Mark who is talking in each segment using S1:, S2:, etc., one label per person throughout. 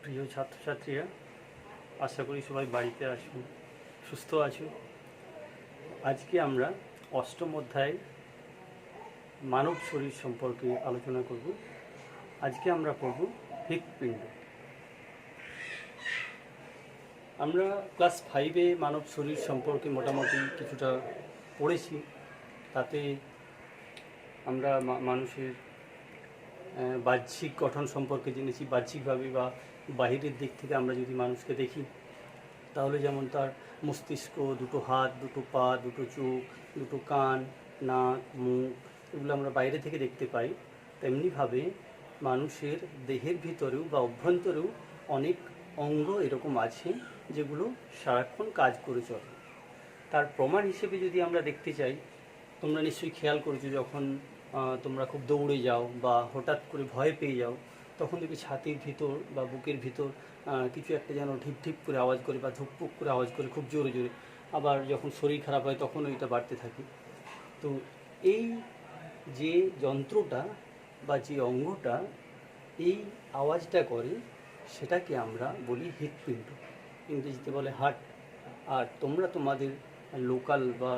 S1: প্রিয় ছাত্রছাত্রীরা, আশা করি সবাই বাড়িতে আছো, সুস্থ আছো। আজকে আমরা অষ্টম অধ্যায় মানব শরীর সম্পর্কে আলোচনা করব। আজকে আমরা পড়ব হৃৎপিণ্ড। আমরা ক্লাস 5-এ মানব শরীর সম্পর্কে মোটামুটি কিছুটা পড়েছি। তাতে আমরা মানুষের বাহ্যিক গঠন সম্পর্কে জেনেছি। বাহ্যিকভাবে বা বাহিরের দিক থেকে আমরা যদি মানুষকে দেখি, তাহলে যেমন তার মস্তিষ্ক, দুটো হাত, দুটো পা, দুটো চোখ, দুটো কান, নাক, মুখ, এগুলো আমরা বাইরে থেকে দেখতে পাই। তেমনিভাবে মানুষের দেহের ভিতরেও বা অভ্যন্তরেও অনেক অঙ্গ এরকম আছে যেগুলো সারাক্ষণ কাজ করে চলে। তার প্রমাণ হিসেবে যদি আমরা দেখতে চাই, তোমরা নিশ্চয়ই খেয়াল করেছো, যখন তোমরা খুব দৌড়ে যাও বা হঠাৎ করে ভয় পেয়ে যাও, তখন দেখি ছাতির ভিতর বা বুকের ভিতর কিছু একটা যেন ঢিপ ঢিপ করে আওয়াজ করে বা ধুকপুক করে আওয়াজ করে খুব জোরে জোরে। আবার যখন শরীর খারাপ হয় তখন ওইটা বাড়তে থাকে। তো এই যে যন্ত্রটা বা যে অঙ্গটা এই আওয়াজটা করে, সেটাকে আমরা বলি হৃৎপিণ্ড, ইংরেজিতে বলে হার্ট। আর তোমরা তোমাদের লোকাল বা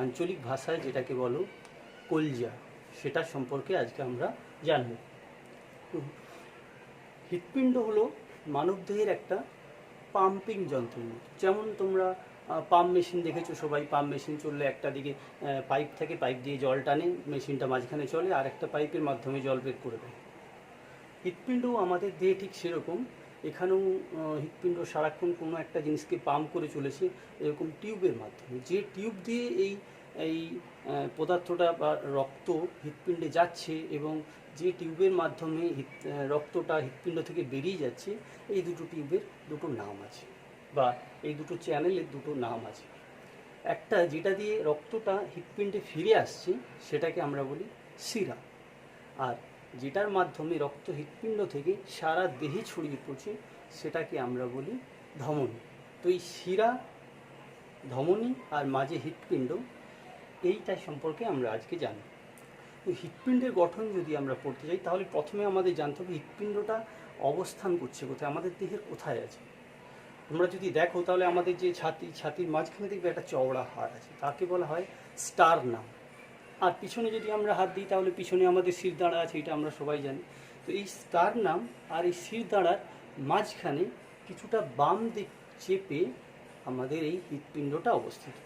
S1: আঞ্চলিক ভাষায় যেটাকে বলো কলজা, সেটা সম্পর্কে আজকে আমরা জানব। হৃৎপিণ্ড হলো মানবদেহের একটা পাম্পিং যন্ত্র। যেমন তোমরা পাম্প মেশিন দেখেছো, সবাই পাম্প মেশিন চললে একটা দিকে পাইপ থাকে, পাইপ দিয়ে জল টানে, মেশিনটা মাঝখানে চলে, আর একটা পাইপের মাধ্যমে জল বের করে দেয়। হৃৎপিণ্ডও আমাদের দেহে ঠিক সেরকম। এখানেও হৃৎপিণ্ড সারাক্ষণ কোনো একটা জিনিসকে পাম্প করে চলেছে এরকম টিউবের মাধ্যমে। যে টিউব দিয়ে এই এই পদার্থটা বা রক্ত হৃৎপিণ্ডে যাচ্ছে এবং যে টিউবের মাধ্যমে রক্তটা হৃৎপিণ্ড থেকে বেরিয়ে যাচ্ছে, এই দুটো টিউবের দুটো নাম আছে, বা এই দুটো চ্যানেলের দুটো নাম আছে। একটা যেটা দিয়ে রক্তটা হৃৎপিণ্ডে ফিরে আসছে সেটাকে আমরা বলি শিরা, আর যেটার মাধ্যমে রক্ত হৃৎপিণ্ড থেকে সারা দেহে ছড়িয়ে পড়ছে সেটাকে আমরা বলি ধমনী। তো এই শিরা, ধমনী আর মাঝে হৃৎপিণ্ড, এইটা সম্পর্কে আমরা আজকে জানি। তো হৃৎপিণ্ডের গঠন যদি আমরা পড়তে যাই, তাহলে প্রথমে আমাদের জানতে হবে হৃৎপিণ্ডটা অবস্থান করছে কোথায়, আমাদের দেহের কোথায় আছে। তোমরা যদি দেখো তাহলে আমাদের যে ছাতির মাঝখানে দেখবে একটা চওড়া হাড় আছে, তাকে বলা হয় স্টারনাম। আর পিছনে যদি আমরা হাত দিই তাহলে পিছনে আমাদের শিরদাঁড়া আছে, এটা আমরা সবাই জানি। তো এই স্টারনাম আর এই শিরদাঁড়ার মাঝখানে কিছুটা বাম দিক চেপে আমাদের এই হৃৎপিণ্ডটা অবস্থিত।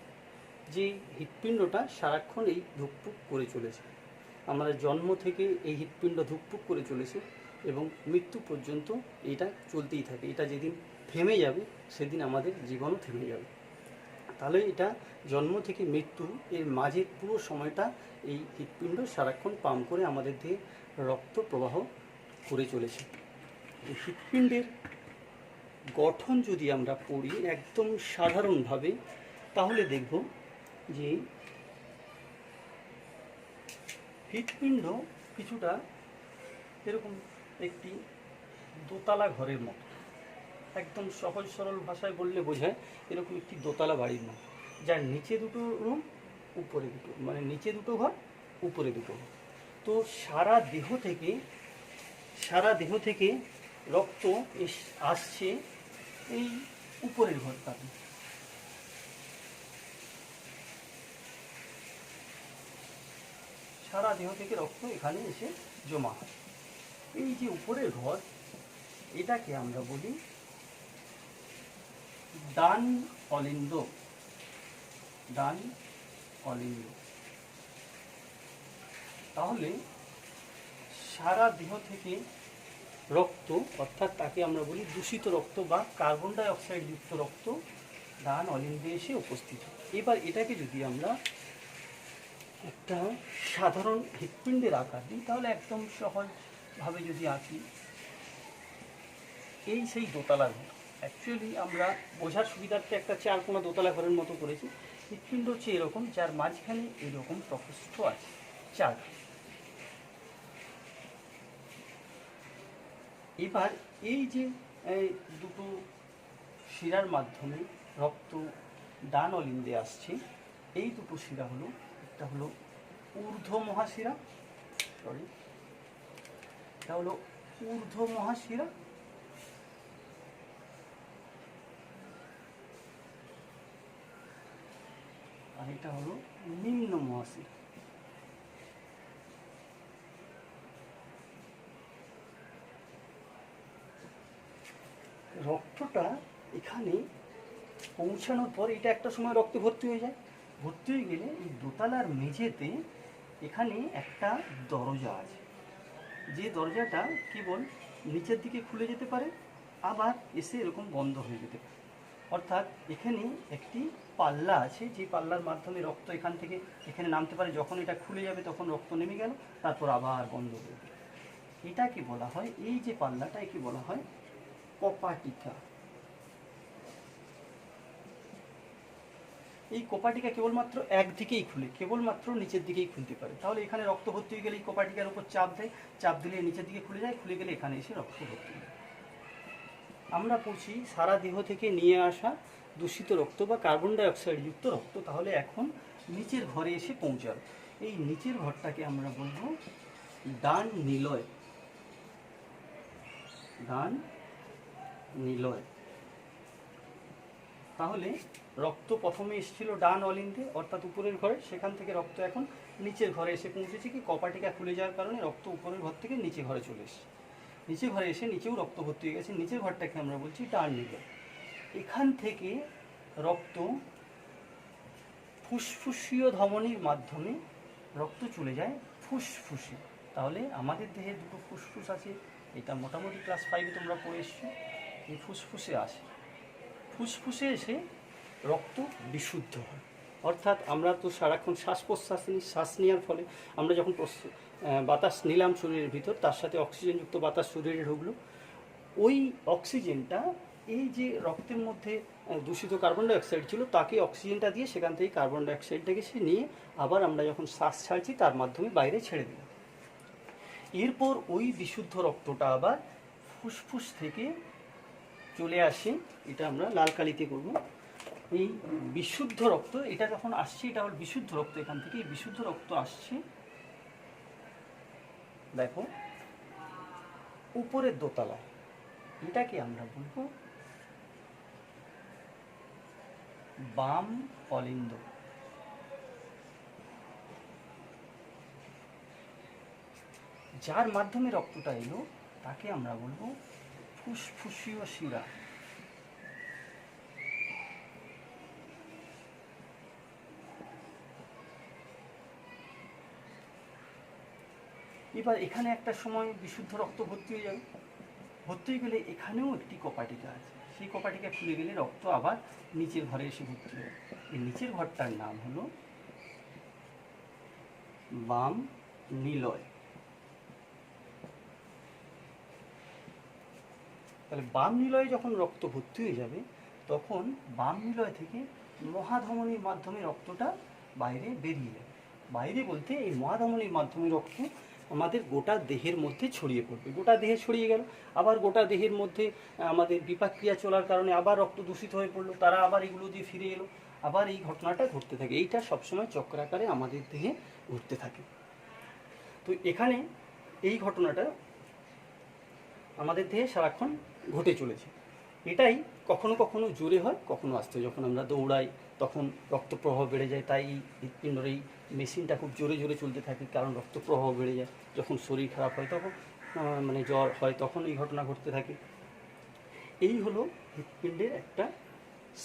S1: যে হৃৎপিণ্ডটা সারাক্ষণ এই ধুকপুক করে চলেছে। আমাদের জন্ম থেকে এই হৃৎপিণ্ড ধুকপুক করে চলেছে এবং মৃত্যু পর্যন্ত এটা চলতেই থাকে। এটা যেদিন থেমে যাবে সেদিন আমাদের জীবনও থেমে যাবে। তাহলে এটা জন্ম থেকে মৃত্যু এর মাঝের পুরো সময়টা এই হৃৎপিণ্ড সারাক্ষণ পাম্প করে আমাদের দেহে রক্ত প্রবাহ করে চলেছে। এই হৃৎপিণ্ডের গঠন যদি আমরা পড়ি একদম সাধারণভাবে, তাহলে দেখব যে হৃৎপিণ্ড কিছুটা এরকম একটি দোতলা ঘরের মতো। একদম সহজ সরল ভাষায় বললে বোঝায় এরকম একটি দোতলা বাড়ির মতো, যার নিচে দুটো রুম, উপরে দুটো, মানে নিচে দুটো ঘর, উপরে দুটো ঘর। তো সারা দেহ থেকে রক্ত আসছে এই উপরের ঘরটাতে। সারা দেহ থেকে রক্ত এখানে এসে জমা হয়। এই যে উপরের ঘর, এটাকে আমরা বলি ডান অলিন্দ। ডান অলিন্দ। তাহলে সারা দেহ থেকে রক্ত, অর্থাৎ তাকে আমরা বলি দূষিত রক্ত বা কার্বন ডাই অক্সাইড যুক্ত রক্ত, ডান অলিন্দে এসে উপস্থিত। এবার এটাকে যদি আমরা একটা সাধারণ হৃৎপিণ্ডের আকার দিই, তাহলে একদম সহজভাবে যদি আঁকি, এই সেই দোতলা ঘর। অ্যাকচুয়ালি আমরা বোঝার সুবিধার্থে একটা চারকোনা দোতলা ঘরের মতো করেছি। হৃৎপিণ্ড হচ্ছে এরকম, যার মাঝখানে এরকম প্রকোষ্ঠ আছে, চার। এবার এই যে দুটো শিরার মাধ্যমে রক্ত ডান অলিন্দে আসছে, এই দুটো শিরা হলো, একটা হলো ঊর্ধ্ব মহাশিরা, এটা হলো ঊর্ধ্ব মহাশিরা, এটা হলো নিম্ন মহাশিরা। রক্তটা এখানে পৌঁছানোর পর এটা একটা সময় রক্তে ভর্তি হয়ে যায়। ভর্তি হয়ে গেলে এই দোতলার মেঝেতে এখানে একটা দরজা আছে, যে দরজাটা কেবল নিচের দিকে খুলে যেতে পারে, আবার এসে এরকম বন্ধ হয়ে যেতে পারে। অর্থাৎ এখানে একটি পাল্লা আছে, যে পাল্লার মাধ্যমে রক্ত এখান থেকে এখানে নামতে পারে। যখন এটা খুলে যাবে তখন রক্ত নেমে গেল, তারপর আবার বন্ধ হয়ে গেল। এটাকে বলা হয়, এই যে পাল্লাটা একে বলা হয় কপাটিকা। এই কপাটিকা কেবলমাত্র একদিকেই খুলে, কেবলমাত্র নিচের দিকেই খুলতে পারে। তাহলে এখানে রক্ত ভর্তি হয়ে গেলে এই কপাটিকার উপর চাপ দেয়, চাপ দিলে নিচের দিকে খুলে যায়, খুলে গেলে এখানে এসে রক্ত ভর্তি হয়। আমরা পড়ছি সারা দেহ থেকে নিয়ে আসা দূষিত রক্ত বা কার্বন ডাইঅক্সাইড যুক্ত রক্ত তাহলে এখন নিচের ঘরে এসে পৌঁছাবে। এই নিচের ঘরটাকে আমরা বলবো ডান নিলয়। ডান নিলয়। তাহলে রক্ত প্রথমে এসেছিল ডান অলিন্দে অর্থাৎ উপরের ঘরে, সেখান থেকে রক্ত এখন নিচের ঘরে এসে পৌঁছেছে। কি কপাটিকা খুলে যাওয়ার কারণে রক্ত উপরের ঘর থেকে নিচে ঘরে চলে এসেছে। নিচে ঘরে এসে নিচেও রক্ত ভর্তি হয়ে গেছে, নিচের ঘরটাকে আমরা বলছি ডান নিলয়। এখান থেকে রক্ত ফুসফুসীয় ধমনির মাধ্যমে রক্ত চলে যায় ফুসফুসে। তাহলে আমাদের দেহে দুটো ফুসফুস আছে, এটা মোটামুটি ক্লাস 5-এ তোমরা পড়ে এসছো। এই ফুসফুসে আসে, ফুসফুসে এসে রক্ত বিশুদ্ধ হয়। অর্থাৎ আমরা তো সারাক্ষণ শ্বাস প্রশ্বাস নিই, শ্বাস নেওয়ার ফলে আমরা যখন বাতাস নিলাম শরীরের ভিতর, তার সাথে অক্সিজেনযুক্ত বাতাস শরীরে ঢুকলো। ওই অক্সিজেনটা এই যে রক্তের মধ্যে দূষিত কার্বন ডাইঅক্সাইড ছিল তাকে অক্সিজেনটা দিয়ে সেখান থেকে কার্বন ডাইঅক্সাইডটাকে সে নিয়ে আবার আমরা যখন শ্বাস ছাড়ছি তার মাধ্যমে বাইরে ছেড়ে দিলাম। এরপর ওই বিশুদ্ধ রক্তটা আবার ফুসফুস থেকে চলে আসে, এটা আমরা লাল কালিতে করব। এই বিশুদ্ধ রক্ত এটা যখন আসছে, এটা হল বিশুদ্ধ রক্ত। এখান থেকে এই বিশুদ্ধ রক্ত আসছে, দেখো উপরের দোতলায়। এটাকে আমরা বলবো বাম অলিন্দ। যার মাধ্যমে রক্তটা এলো তাকে আমরা বলবো ফুসফুসীয় শিরা। এবার এখানে একটা সময় বিশুদ্ধ রক্ত ভর্তি হয়ে যাবে, ভর্তি হয়ে গেলে এখানেও একটি কপাটিকা আছে, সেই কপাটিকা খুলে গেলে রক্ত আবার নিচের ঘরে এসে ভর্তি হবে। এই নিচের ঘরটার নাম হলো বাম নিলয়। তাহলে বাম নিলয়ে যখন রক্ত ভর্তি হয়ে যাবে তখন বাম নিলয় থেকে মহাধমনির মাধ্যমে রক্তটা বাইরে বেরিয়ে যাবে। বাইরে বলতে এই মহাধমনির মাধ্যমে রক্ত আমাদের গোটা দেহের মধ্যে ছড়িয়ে পড়বে। গোটা দেহে ছড়িয়ে গেল, আবার গোটা দেহের মধ্যে আমাদের বিপাক ক্রিয়া চলার কারণে আবার রক্ত দূষিত হয়ে পড়লো, তারা আবার এগুলো দিয়ে ফিরে এলো, আবার এই ঘটনাটা ঘটতে থাকে। এইটা সবসময় চক্রাকারে আমাদের দেহে ঘটতে থাকে। তো এখানে এই ঘটনাটা আমাদের দেহে সারাক্ষণ ঘটে চলেছে। এটাই কখনো কখনো জোরে হয়, কখনো আস্তে। যখন আমরা দৌড়াই তখন রক্ত প্রবাহ বেড়ে যায়, তাই এই হৃৎপিণ্ডের এই মেশিনটা খুব জোরে জোরে চলতে থাকে, কারণ রক্ত প্রবাহ বেড়ে যায়। যখন শরীর খারাপ হয় তখন মানে জ্বর হয় তখন এই ঘটনা ঘটতে থাকে। এই হলো হৃৎপিণ্ডের একটা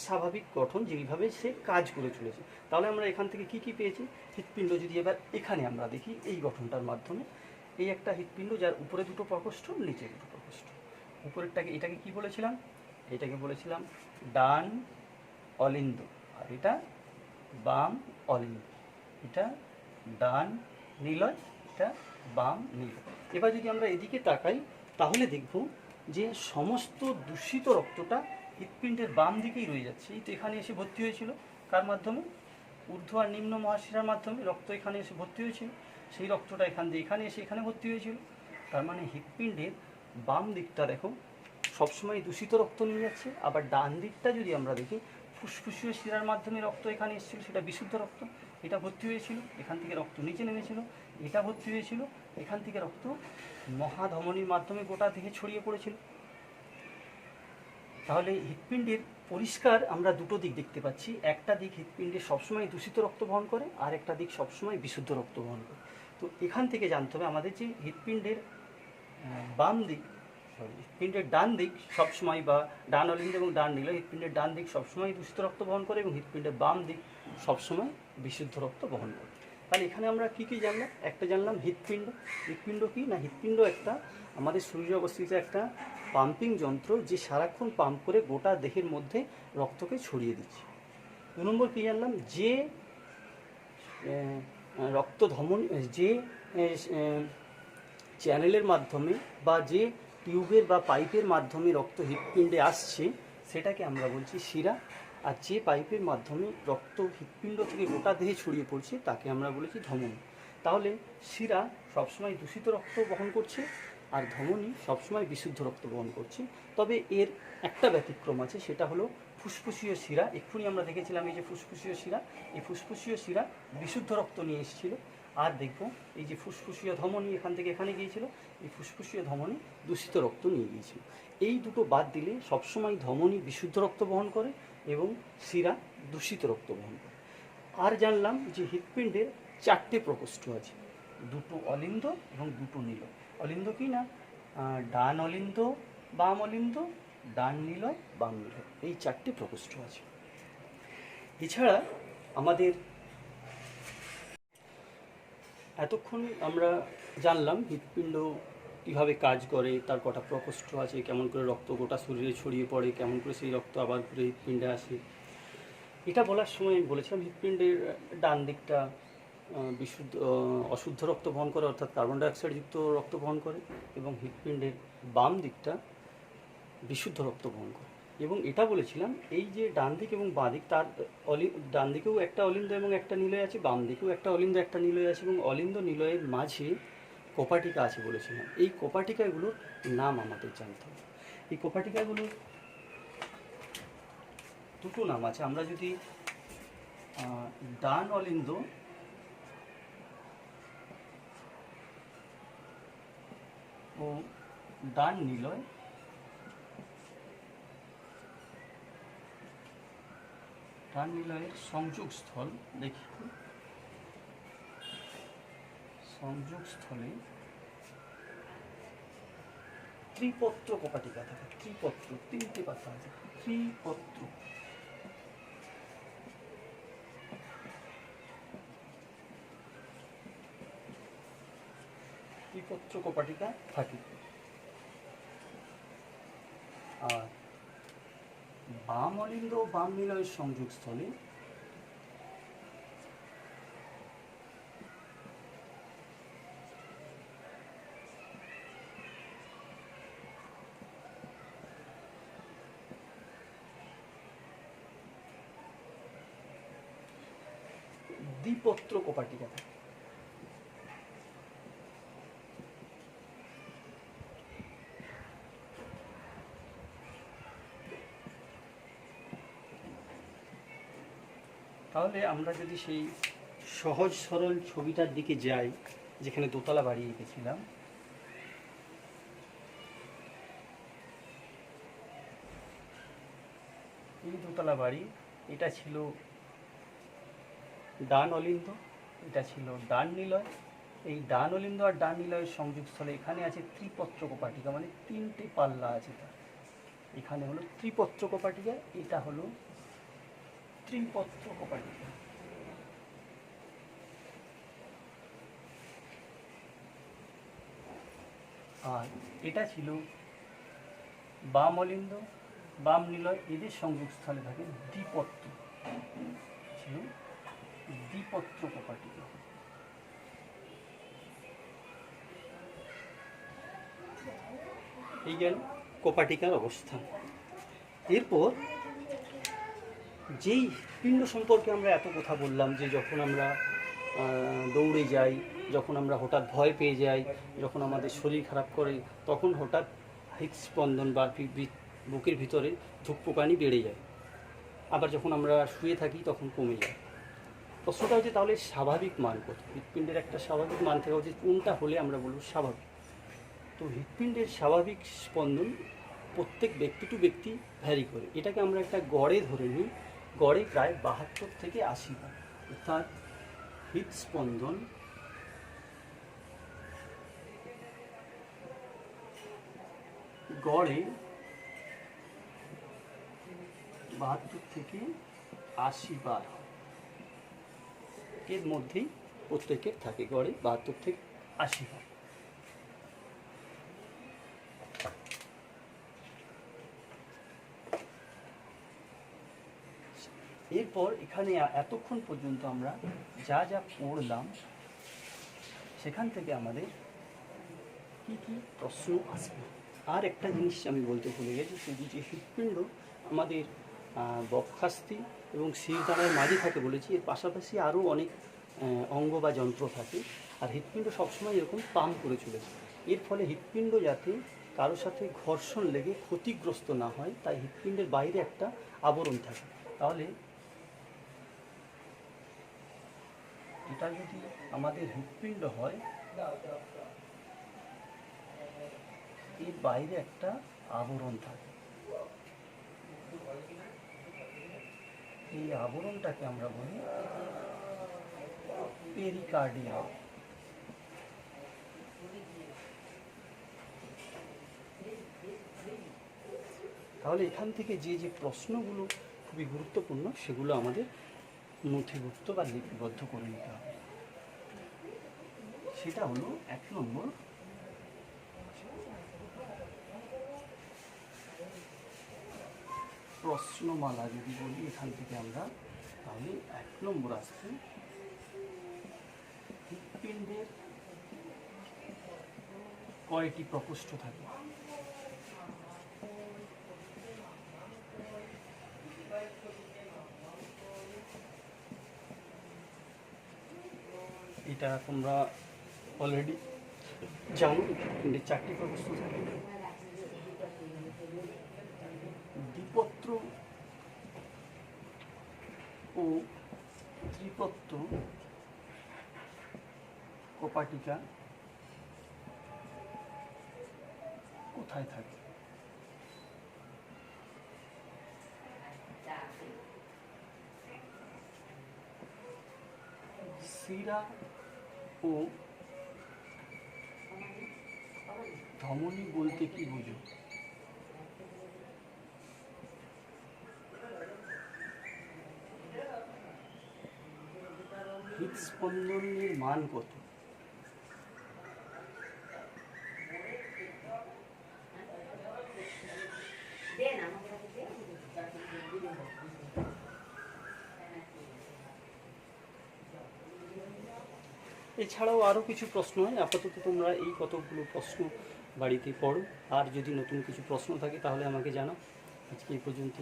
S1: স্বাভাবিক গঠন, যেইভাবে সে কাজ করে চলেছে। তাহলে আমরা এখান থেকে কি কি পেয়েছি? হৃৎপিণ্ড যদি এবার এখানে আমরা দেখি এই গঠনটার মাধ্যমে, এই একটা হৃৎপিণ্ড যার উপরে দুটো প্রকোষ্ঠ, নিচে দুটো প্রকোষ্ঠ। উপরেরটাকে এটাকে কি বলেছিলাম? এটাকে বলেছিলাম ডান অলিন্দ, আর এটা বাম অলিন্দ। এটা ডান নিলয়, এটা বাম নিলয়। এবার যদি আমরা এদিকে তাকাই তাহলে দেখব যে সমস্ত দূষিত রক্তটা হৃৎপিণ্ডের বাম দিকেই রয়ে যাচ্ছে। এই তো এখানে এসে ভর্তি হয়েছিল, কার মাধ্যমে? ঊর্ধ্ব আর নিম্ন মহাশিরার মাধ্যমে রক্ত এখানে এসে ভর্তি হয়েছিল। সেই রক্তটা এখান দিয়ে এখানে এসে এখানে ভর্তি হয়েছিল। তার মানে হৃৎপিণ্ডের বাম দিকটা দেখো সবসময় দূষিত রক্ত নিয়ে যাচ্ছে। আবার ডান দিকটা যদি আমরা দেখি, ফুসফুসীয় শিরার মাধ্যমে রক্ত এখানে এসেছিল, সেটা বিশুদ্ধ রক্ত, এটা ভর্তি হয়েছিল, এখান থেকে রক্ত নিচে নেমেছিল, এটা ভর্তি হয়েছিল, এখান থেকে রক্ত মহাধমনির মাধ্যমে গোটা দেহে ছড়িয়ে পড়েছিল। তাহলে হৃৎপিণ্ডের পরিষ্কার আমরা দুটো দিক দেখতে পাচ্ছি। একটা দিক হৃৎপিণ্ডে সবসময় দূষিত রক্ত বহন করে, আর একটা দিক সবসময় বিশুদ্ধ রক্ত বহন করে। তো এখান থেকে জানতে হবে আমাদের যে হৃৎপিণ্ডের বাম দিক, হৃৎপিণ্ডের ডান দিক সবসময়, বা ডান অলিন্দ এবং ডান নিলয়, হৃৎপিণ্ডের ডান দিক সবসময় দূষিত রক্ত বহন করে এবং হৃৎপিণ্ডের বাম দিক সবসময় বিশুদ্ধ রক্ত বহন করে। তাহলে এখানে আমরা কী কী জানলাম? একটা জানলাম হৃৎপিণ্ড। হৃৎপিণ্ড কী না, হৃৎপিণ্ড একটা আমাদের শরীরে অবস্থিত একটা পাম্পিং যন্ত্র, যে সারাক্ষণ পাম্প করে গোটা দেহের মধ্যে রক্তকে ছড়িয়ে দিচ্ছে। 2 নম্বর কী জানলাম? যে রক্ত ধমনী, যে চ্যানেলের মাধ্যমে বা যে টিউবের বা পাইপের মাধ্যমে রক্ত হৃৎপিণ্ডে আসছে সেটাকে আমরা বলছি শিরা, আর যে পাইপের মাধ্যমে রক্ত হৃৎপিণ্ড থেকে গোটা দেহে ছড়িয়ে পড়ছে তাকে আমরা বলেছি ধমনী। তাহলে শিরা সবসময় দূষিত রক্ত বহন করছে আর ধমনী সবসময় বিশুদ্ধ রক্ত বহন করছে। তবে এর একটা ব্যতিক্রম আছে, সেটা হলো ফুসফুসীয় শিরা। এক্ষুনি আমরা দেখেছিলাম এই যে ফুসফুসীয় শিরা, এই ফুসফুসীয় শিরা বিশুদ্ধ রক্ত নিয়ে এসেছিল। আর দেখব এই যে ফুসফুসীয় ধমনী এখান থেকে এখানে গিয়েছিল, এই ফুসফুসীয় ধমনী দূষিত রক্ত নিয়ে গিয়েছিল। এই দুটো বাদ দিলে সবসময় ধমনী বিশুদ্ধ রক্ত বহন করে এবং শিরা দূষিত রক্ত বহন করে। আর জানলাম যে হৃৎপিণ্ডের 4টে প্রকোষ্ঠ আছে, 2টো অলিন্দ এবং 2টো নিলয়। অলিন্দ কি না, ডান অলিন্দ, বাম অলিন্দ, ডান নিলয়, বাম নিলয়, এই 4টে প্রকোষ্ঠ আছে। এছাড়া আমাদের এতক্ষণ আমরা জানলাম হৃৎপিণ্ড কীভাবে কাজ করে, তার কটা প্রকোষ্ঠ আছে, কেমন করে রক্ত গোটা শরীরে ছড়িয়ে পড়ে, কেমন করে সেই রক্ত আবার ঘুরে হৃৎপিণ্ডে আসে। এটা বলার সময় আমি বলেছিলাম হৃৎপিণ্ডের ডান দিকটা অশুদ্ধ রক্ত বহন করে, অর্থাৎ কার্বন ডাইঅক্সাইডযুক্ত রক্ত বহন করে, এবং হৃৎপিণ্ডের বাম দিকটা বিশুদ্ধ রক্ত বহন করে। এবং এটা বলেছিলাম এই যে ডান দিক এবং বাঁ দিক, তার ডান দিকেও একটা অলিন্দ এবং একটা নিলয় আছে, বাম দিকেও একটা অলিন্দ একটা নিলয় আছে, এবং অলিন্দ নিলয়ের মাঝে কোপাটিকা আছে বলেছিলাম। এই কোপাটিকাগুলোর নাম আমাদের জানতে হবে। এই কোপাটিকাগুলোর 2টো নাম আছে। আমরা যদি ডান অলিন্দ ও ডান নিলয়, ডান নিলয়ের সংযোগস্থল দেখি, সংযোগস্থলে ত্রিপত্র কোপাটিকা থাকে। ত্রিপত্র, 3টে পাতা আছে, ত্রিপত্র। ত্রিপত্র কোপাটিকা থাকে। আর বাম অলিন্দ ও বাম নিলয়ের সংযোগস্থলে দ্বিপত্র কোপাটিকা থাকে। তাহলে আমরা যদি সেই সহজ সরল ছবিটার দিকে যাই, যেখানে দোতলা বাড়ি এঁকেছিলাম, এই দোতলা বাড়ি, এটা ছিল ডান অলিন্দ, এটা ছিল ডান নিলয়। এই ডান অলিন্দ আর ডান নিলয়ের সংযোগস্থলে এখানে আছে ত্রিপত্র কোপাটিকা, মানে 3টে পাল্লা আছে তার। এখানে হলো ত্রিপত্র কোপাটিকা, এটা হলো ত্রিপত্র কোপাটিকা। আর এটা ছিল বাম অলিন্দ, বাম নিলয়, এদের সংযোগস্থলে থাকে দ্বিপত্র, ছিল দ্বিপত্র কোপাটিকা। এই গেল কোপাটিকার অবস্থান। এরপর যেই পিণ্ড সম্পর্কে আমরা এত কথা বললাম, যে যখন আমরা দৌড়ে যাই, যখন আমরা হঠাৎ ভয় পেয়ে যাই, যখন আমাদের শরীর খারাপ করে, তখন হঠাৎ হৃদস্পন্দন বা বুকের ভিতরে ধুকপুকানি বেড়ে যায়। আবার যখন আমরা শুয়ে থাকি তখন কমে যায়। প্রশ্নটা হচ্ছে তাহলে স্বাভাবিক মান কত? হৃৎপিণ্ডের একটা স্বাভাবিক মান থাকা উচিত, কোনটা হলে আমরা বলব স্বাভাবিক। তো হৃৎপিণ্ডের স্বাভাবিক স্পন্দন প্রত্যেক ব্যক্তি টু ব্যক্তি ভ্যারি করে। এটাকে আমরা একটা গড়ে ধরে নিই, গড়ে প্রায় 72 থেকে 80 বার, অর্থাৎ হৃদস্পন্দন গড়ে 72 থেকে 80 বার এর মধ্যেই প্রত্যেকের থাকে, গড়ে 72 থেকে 80 বার। এরপর এখানে এতক্ষণ পর্যন্ত আমরা যা যা পড়লাম সেখান থেকে আমাদের কি কি প্রশ্ন আসবে। আর একটা জিনিস আমি বলতে ভুলে গেছি, সেটি যে হৃৎপিণ্ড আমাদের বক্ষাস্থি এবং শিরদাঁড়ার মাঝে থাকে বলেছি, এর পাশাপাশি আরও অনেক অঙ্গ বা যন্ত্র থাকে। আর হৃৎপিণ্ড সবসময় এরকম পাম্প করে চলেছে। এর ফলে হৃৎপিণ্ড যাতে কারোর সাথে ঘর্ষণ লেগে ক্ষতিগ্রস্ত না হয়, তাই হৃৎপিণ্ডের বাইরে একটা আবরণ থাকে। তাহলে এটা যদি আমাদের হৃৎপিণ্ড হয়, এর বাইরে একটা আবরণ থাকে। এই আবরণটাকে আমরা বলি পেরিকার্ডিয়াম। তাহলে এখান থেকে যে যে প্রশ্নগুলো খুবই গুরুত্বপূর্ণ সেগুলো আমাদের নথিভুক্ত বা লিপিবদ্ধ করে নিতে হবে। সেটা হলো 1 নম্বর, প্রশ্নমালা যদি বলি এখান থেকে আমরা, তাহলে 1 নম্বর আসছে হৃৎপিণ্ডের কয়টি প্রকোষ্ঠ থাকে। এটা তোমরা অলরেডি জানো, হৃৎপিণ্ডের 4টি প্রকোষ্ঠ থাকে। দ্বিপত্র ও ত্রিপত্র কপাটিকা কোথায় থাকে? শিরা ও ধমনী বলতে কি বুঝো? হৃদস্পন্দনের মান কত? এছাড়াও আরও কিছু প্রশ্ন হয়, আপাতত তোমরা এই কতগুলো প্রশ্ন বাড়িতে পড়ো। আর যদি নতুন কিছু প্রশ্ন থাকে তাহলে আমাকে জানাও। আজকে এই পর্যন্ত।